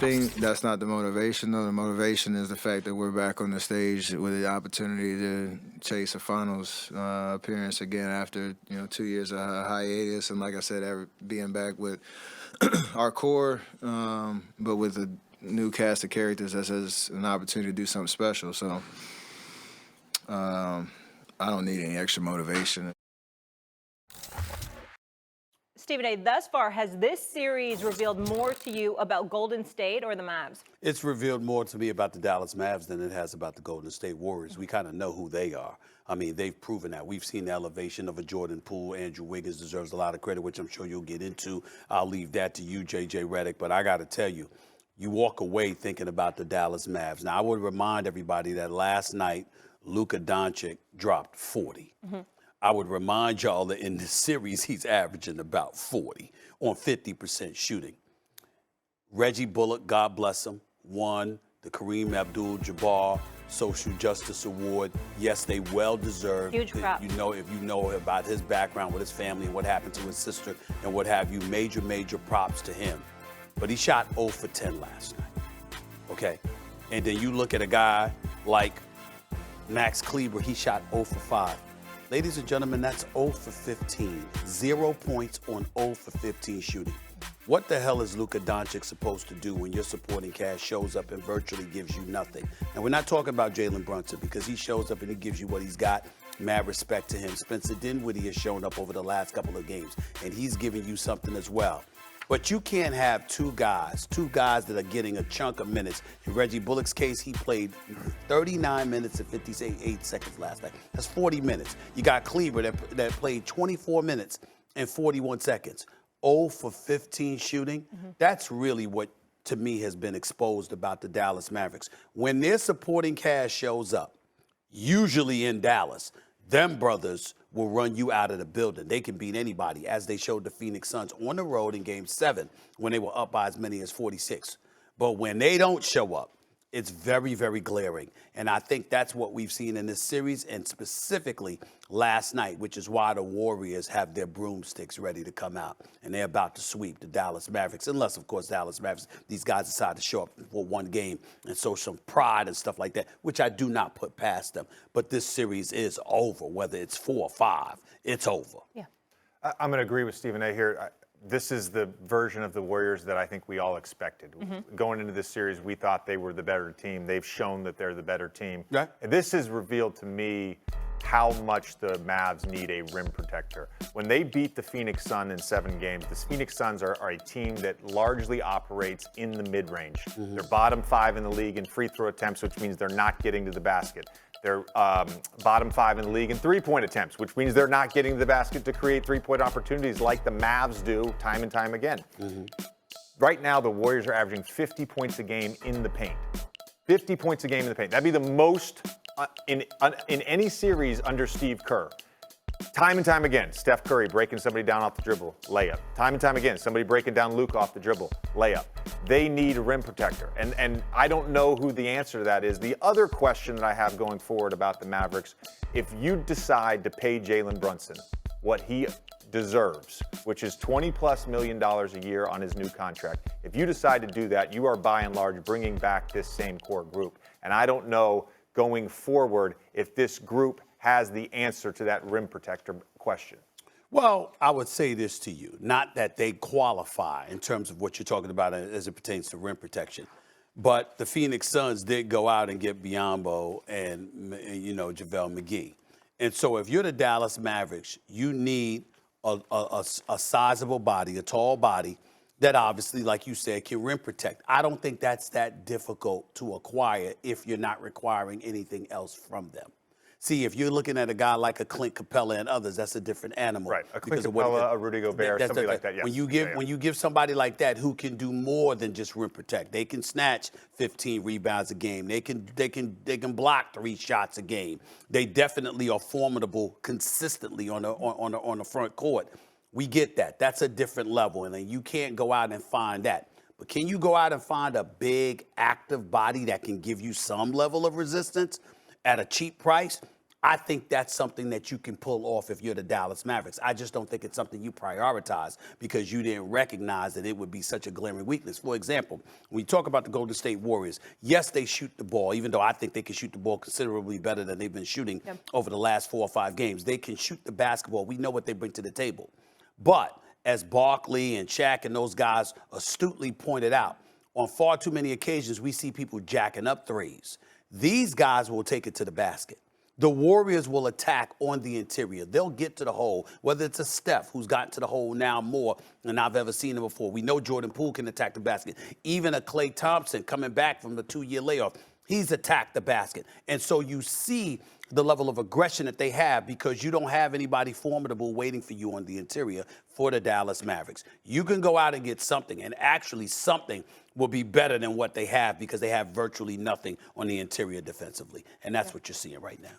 think that's not the motivation, though. The motivation is the fact that we're back on the stage with the opportunity to chase a finals appearance again after 2 years of hiatus, and like I said, being back with our core, but with a new cast of characters that says an opportunity to do something special. So I don't need any extra motivation. Stephen A., thus far, has this series revealed more to you about Golden State or the Mavs? It's revealed more to me about the Dallas Mavs than it has about the Golden State Warriors. We kind of know who they are. I mean, they've proven that. We've seen the elevation of a Jordan Poole. Andrew Wiggins deserves a lot of credit, which I'm sure you'll get into. I'll leave that to you, J.J. Redick. But I got to tell you, you walk away thinking about the Dallas Mavs. Now, I would remind everybody that last night, Luka Doncic dropped 40. Mm-hmm. I would remind y'all that in this series, he's averaging about 40 on 50% shooting. Reggie Bullock, God bless him, won the Kareem Abdul-Jabbar Social Justice Award. Yes, they well deserved. Huge prop. If you know about his background with his family and what happened to his sister and what have you, major props to him. But he shot 0 for 10 last night, okay? And then you look at a guy like Max Kleber, he shot 0 for 5. Ladies and gentlemen, that's 0 for 15. 0 points on 0 for 15 shooting. What the hell is Luka Doncic supposed to do when your supporting cast shows up and virtually gives you nothing? And we're not talking about Jalen Brunson because he shows up and he gives you what he's got. Mad respect to him. Spencer Dinwiddie has shown up over the last couple of games, and he's giving you something as well. But you can't have two guys that are getting a chunk of minutes. In Reggie Bullock's case, he played 39 minutes and 58 seconds last night. That's 40 minutes. You got Kleber that played 24 minutes and 41 seconds. 0 for 15 shooting. Mm-hmm. That's really what, to me, has been exposed about the Dallas Mavericks. When their supporting cast shows up, usually in Dallas, them brothers will run you out of the building. They can beat anybody, as they showed the Phoenix Suns on the road in Game 7 when they were up by as many as 46. But when they don't show up, it's very, very glaring. And I think that's what we've seen in this series, and specifically last night, which is why the Warriors have their broomsticks ready to come out. And they're about to sweep the Dallas Mavericks, unless, of course, Dallas Mavericks, these guys decide to show up for one game and show some pride and stuff like that, which I do not put past them. But this series is over, whether it's 4 or 5, it's over. Yeah. I'm going to agree with Stephen A. here. This is the version of the Warriors that I think we all expected. Mm-hmm. Going into this series, we thought they were the better team. They've shown that they're the better team. Right. And this has revealed to me how much the Mavs need a rim protector. When they beat the Phoenix Suns in 7 games, the Phoenix Suns are a team that largely operates in the mid-range. Mm-hmm. They're bottom 5 in the league in free throw attempts, which means they're not getting to the basket. They're bottom 5 in the league in three-point attempts, which means they're not getting to the basket to create three-point opportunities like the Mavs do time and time again. Mm-hmm. Right now, the Warriors are averaging 50 points a game in the paint. 50 points a game in the paint. That'd be the most in any series under Steve Kerr. Time and time again, Steph Curry breaking somebody down off the dribble, layup. Time and time again, somebody breaking down Luka off the dribble, layup. They need a rim protector, and I don't know who the answer to that is. The other question that I have going forward about the Mavericks, if you decide to pay Jalen Brunson what he deserves, which is $20+ million a year on his new contract, if you decide to do that, you are by and large bringing back this same core group. And I don't know going forward if this group has the answer to that rim protector question. Well, I would say this to you, not that they qualify in terms of what you're talking about as it pertains to rim protection, but the Phoenix Suns did go out and get Biyombo and JaVale McGee. And so if you're the Dallas Mavericks, you need a sizable body, a tall body that obviously, like you said, can rim protect. I don't think that's that difficult to acquire if you're not requiring anything else from them. See, if you're looking at a guy like a Clint Capella and others, that's a different animal. Right, a Clint Capella, a Rudy Gobert, somebody like that, yes. When you give somebody like that who can do more than just rim protect, they can snatch 15 rebounds a game. They can block 3 shots a game. They definitely are formidable consistently on the front court. We get that. That's a different level, and then you can't go out and find that. But can you go out and find a big, active body that can give you some level of resistance at a cheap price? I think that's something that you can pull off if you're the Dallas Mavericks. I just don't think it's something you prioritize because you didn't recognize that it would be such a glaring weakness. For example, when you talk about the Golden State Warriors, yes, they shoot the ball, even though I think they can shoot the ball considerably better than they've been shooting over the last 4 or 5 games. They can shoot the basketball. We know what they bring to the table. But as Barkley and Shaq and those guys astutely pointed out, on far too many occasions, we see people jacking up threes. These guys will take it to the basket. The Warriors will attack on the interior. They'll get to the hole, whether it's a Steph, who's gotten to the hole now more than I've ever seen him before. We know Jordan Poole can attack the basket. Even a Klay Thompson coming back from the 2-year layoff, he's attacked the basket. And so you see the level of aggression that they have because you don't have anybody formidable waiting for you on the interior for the Dallas Mavericks. You can go out and get something, and actually something will be better than what they have because they have virtually nothing on the interior defensively. And that's what you're seeing right now.